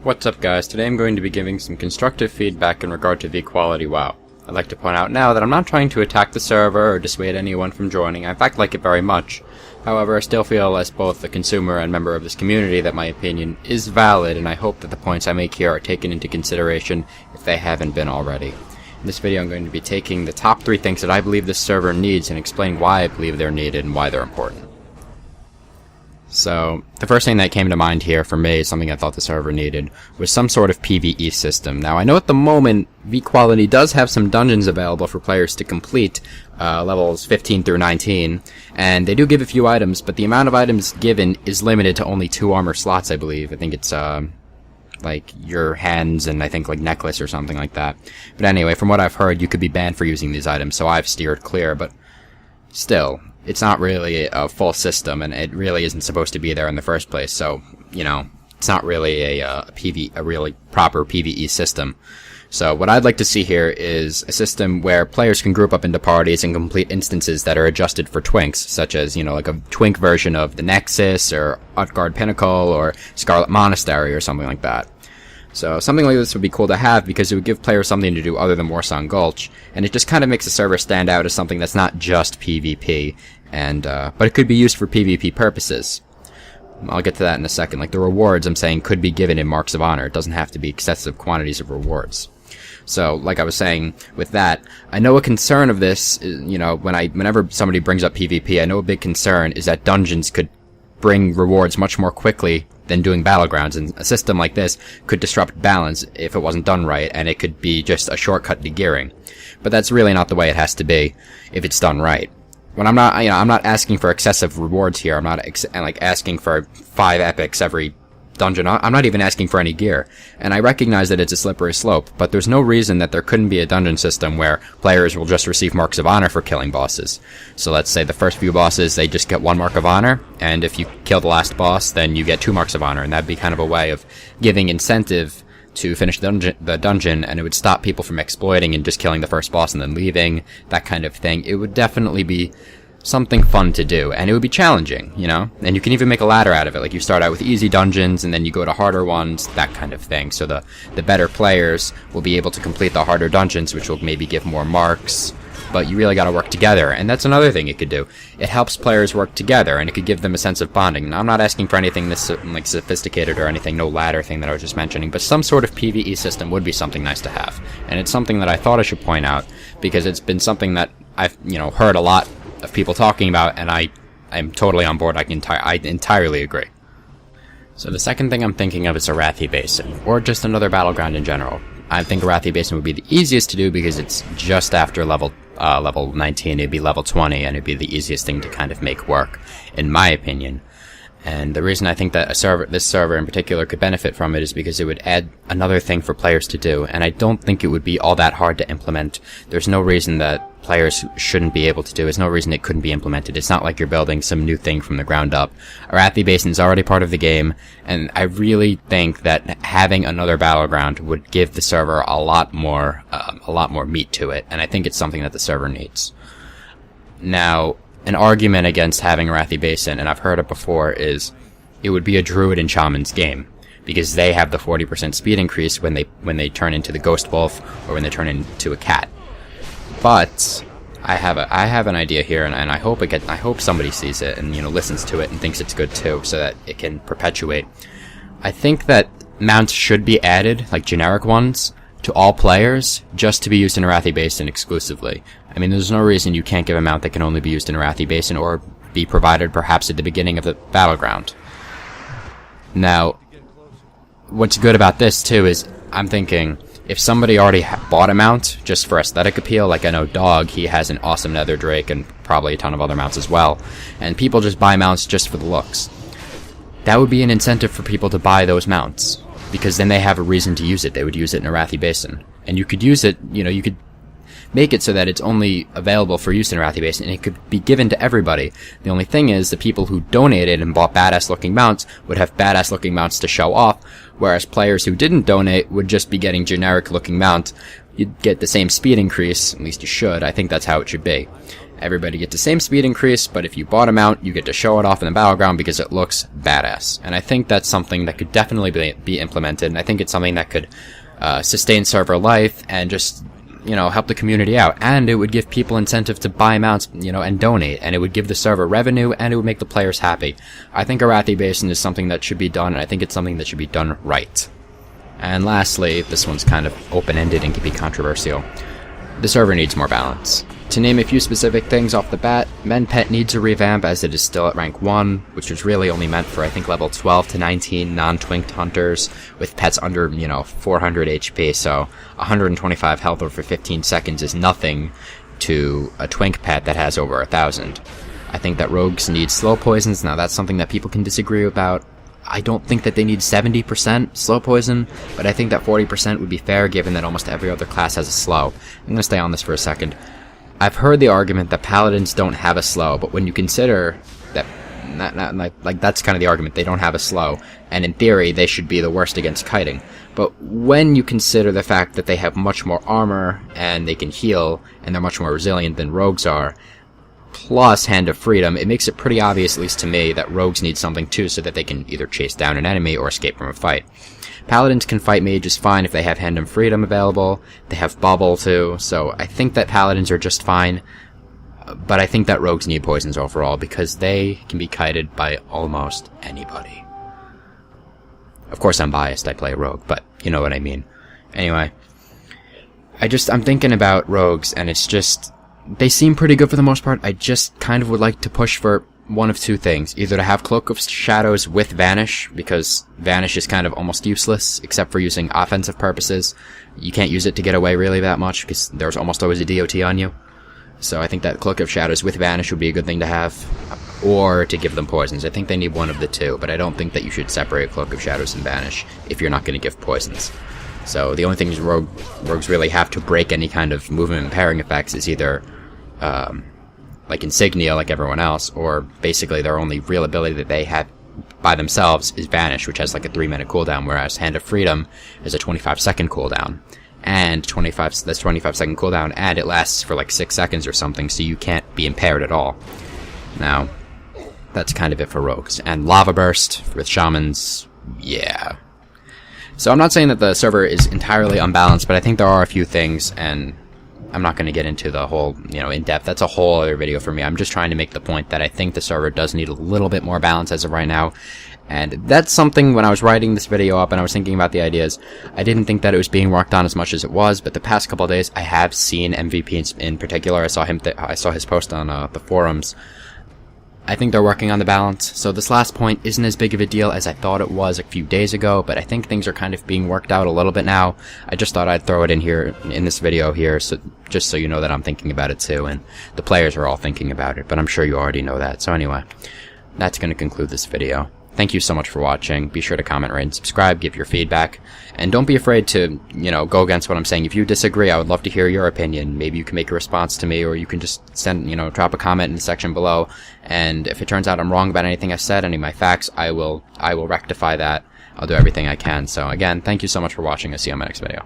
What's up guys, today I'm going to be giving some constructive feedback in regard to V-Quality WoW. I'd like to point out now that I'm not trying to attack the server or dissuade anyone from joining. I in fact like it very much. However, I still feel as both a consumer and member of this community that my opinion is valid, and I hope that the points I make here are taken into consideration if they haven't been already. In this video I'm going to be taking the top 3 things that I believe this server needs and explaining why I believe they're needed and why they're important. So, the first thing that came to mind here for me, something I thought the server needed, was some sort of PvE system. Now, I know at the moment, V-Quality does have some dungeons available for players to complete, levels 15 through 19, and they do give a few items, but the amount of items given is limited to only 2 armor slots, I believe. I think it's, like, your hands and I think, like, necklace or something like that. But anyway, from what I've heard, you could be banned for using these items, so I've steered clear, but still, it's not really a full system, and it really isn't supposed to be there in the first place, so, you know, it's not really a really proper PvE system. So what I'd like to see here is a system where players can group up into parties and complete instances that are adjusted for twinks, such as, you know, like a twink version of the Nexus, or Utgard Pinnacle, or Scarlet Monastery, or something like that. So something like this would be cool to have because it would give players something to do other than Warsong Gulch, and it just kind of makes the server stand out as something that's not just PvP, and but it could be used for PvP purposes. I'll get to that in a second. Like the rewards, I'm saying, could be given in Marks of Honor. It doesn't have to be excessive quantities of rewards. So, like I was saying, with that, I know a concern of this, you know, whenever somebody brings up PvP, I know a big concern is that dungeons could bring rewards much more quickly than doing battlegrounds, and a system like this could disrupt balance if it wasn't done right, and it could be just a shortcut to gearing. But that's really not the way it has to be if it's done right. When I'm not asking for excessive rewards here. I'm not asking for 5 epics every dungeon. I'm not even asking for any gear. And I recognize that it's a slippery slope, but there's no reason that there couldn't be a dungeon system where players will just receive Marks of Honor for killing bosses. So let's say the first few bosses, they just get 1 Mark of Honor, and if you kill the last boss, then you get 2 Marks of Honor, and that'd be kind of a way of giving incentive to finish the dungeon, and it would stop people from exploiting and just killing the first boss and then leaving, that kind of thing. It would definitely be something fun to do, and it would be challenging, you know? And you can even make a ladder out of it, like you start out with easy dungeons, and then you go to harder ones, that kind of thing. So the better players will be able to complete the harder dungeons, which will maybe give more marks, but you really gotta work together, and that's another thing it could do. It helps players work together, and it could give them a sense of bonding. Now, I'm not asking for anything this, like, sophisticated or anything, no ladder thing that I was just mentioning, but some sort of PvE system would be something nice to have. And it's something that I thought I should point out, because it's been something that I've, you know, heard a lot of people talking about, and I'm totally on board. I entirely agree. So the second thing I'm thinking of is Arathi Basin, or just another battleground in general. I think Arathi Basin would be the easiest to do because it's just after level 19. It'd be level 20, and it'd be the easiest thing to kind of make work, in my opinion. And the reason I think that this server in particular could benefit from it is because it would add another thing for players to do, and I don't think it would be all that hard to implement. There's no reason that players shouldn't be able to do. There's no reason it couldn't be implemented. It's not like you're building some new thing from the ground up. Arathi Basin is already part of the game, and I really think that having another battleground would give the server a lot more meat to it, and I think it's something that the server needs. Now, an argument against having Arathi Basin, and I've heard it before, is it would be a druid and shaman's game, because they have the 40% speed increase when they turn into the ghost wolf or when they turn into a cat. But I have an idea here, and I hope somebody sees it and, you know, listens to it and thinks it's good too, so that it can perpetuate. I think that mounts should be added, like generic ones, to all players, just to be used in Arathi Basin exclusively. I mean, there's no reason you can't give a mount that can only be used in Arathi Basin, or be provided perhaps at the beginning of the battleground. Now, what's good about this too is, I'm thinking, if somebody already bought a mount just for aesthetic appeal, like I know Dog, he has an awesome Nether Drake and probably a ton of other mounts as well, and people just buy mounts just for the looks, that would be an incentive for people to buy those mounts, because then they have a reason to use it. They would use it in Arathi Basin. And you could use it, you know, you could make it so that it's only available for use in Arathi Basin, and it could be given to everybody. The only thing is, the people who donated and bought badass-looking mounts would have badass-looking mounts to show off, whereas players who didn't donate would just be getting generic-looking mounts. You'd get the same speed increase, at least you should. I think that's how it should be. Everybody gets the same speed increase, but if you bought a mount, you get to show it off in the battleground because it looks badass. And I think that's something that could definitely be implemented, and I think it's something that could sustain server life and just, you know, help the community out. And it would give people incentive to buy mounts, you know, and donate, and it would give the server revenue, and it would make the players happy. I think Arathi Basin is something that should be done, and I think it's something that should be done right. And lastly, this one's kind of open-ended and can be controversial. The server needs more balance. To name a few specific things off the bat, Men Pet needs a revamp as it is still at rank 1, which was really only meant for, I think, level 12 to 19 non-twinked hunters with pets under, you know, 400 HP, so 125 health over 15 seconds is nothing to a twink pet that has over 1,000. I think that rogues need slow poisons. Now that's something that people can disagree about. I don't think that they need 70% slow poison, but I think that 40% would be fair given that almost every other class has a slow. I'm going to stay on this for a second. I've heard the argument that paladins don't have a slow, but when you consider that, like that's kind of the argument, they don't have a slow, and in theory they should be the worst against kiting. But when you consider the fact that they have much more armor, and they can heal, and they're much more resilient than rogues are, plus Hand of Freedom, it makes it pretty obvious, at least to me, that rogues need something too so that they can either chase down an enemy or escape from a fight. Paladins can fight mages fine if they have Hand of Freedom available. They have Bubble too, so I think that paladins are just fine. But I think that rogues need poisons overall because they can be kited by almost anybody. Of course I'm biased, I play a rogue, but you know what I mean. Anyway, I'm thinking about rogues, and it's just, they seem pretty good for the most part. I just kind of would like to push for one of two things. Either to have Cloak of Shadows with Vanish, because Vanish is kind of almost useless, except for using offensive purposes. You can't use it to get away really that much, because there's almost always a DOT on you. So I think that Cloak of Shadows with Vanish would be a good thing to have. Or to give them poisons. I think they need one of the two, but I don't think that you should separate Cloak of Shadows and Vanish if you're not going to give poisons. So the only things rogues really have to break any kind of movement and pairing effects is either like Insignia, like everyone else, or basically their only real ability that they have by themselves is Vanish, which has like a 3-minute cooldown, whereas Hand of Freedom is a 25-second cooldown. And that's 25-second cooldown, and it lasts for like 6 seconds or something, so you can't be impaired at all. Now, that's kind of it for rogues. And Lava Burst with shamans, yeah. So I'm not saying that the server is entirely unbalanced, but I think there are a few things, and I'm not going to get into the whole, you know, in depth. That's a whole other video for me. I'm just trying to make the point that I think the server does need a little bit more balance as of right now. And that's something, when I was writing this video up and I was thinking about the ideas, I didn't think that it was being worked on as much as it was, but the past couple of days I have seen MVP in particular. I saw his post on the forums. I think they're working on the balance, so this last point isn't as big of a deal as I thought it was a few days ago, but I think things are kind of being worked out a little bit now. I just thought I'd throw it in here, in this video here, so just so you know that I'm thinking about it too, and the players are all thinking about it, but I'm sure you already know that. So anyway, that's going to conclude this video. Thank you so much for watching. Be sure to comment, rate, and subscribe, give your feedback, and don't be afraid to, you know, go against what I'm saying. If you disagree, I would love to hear your opinion. Maybe you can make a response to me, or you can just send, you know, drop a comment in the section below, and if it turns out I'm wrong about anything I said, any of my facts, I will rectify that. I'll do everything I can. So again, thank you so much for watching. I'll see you on my next video.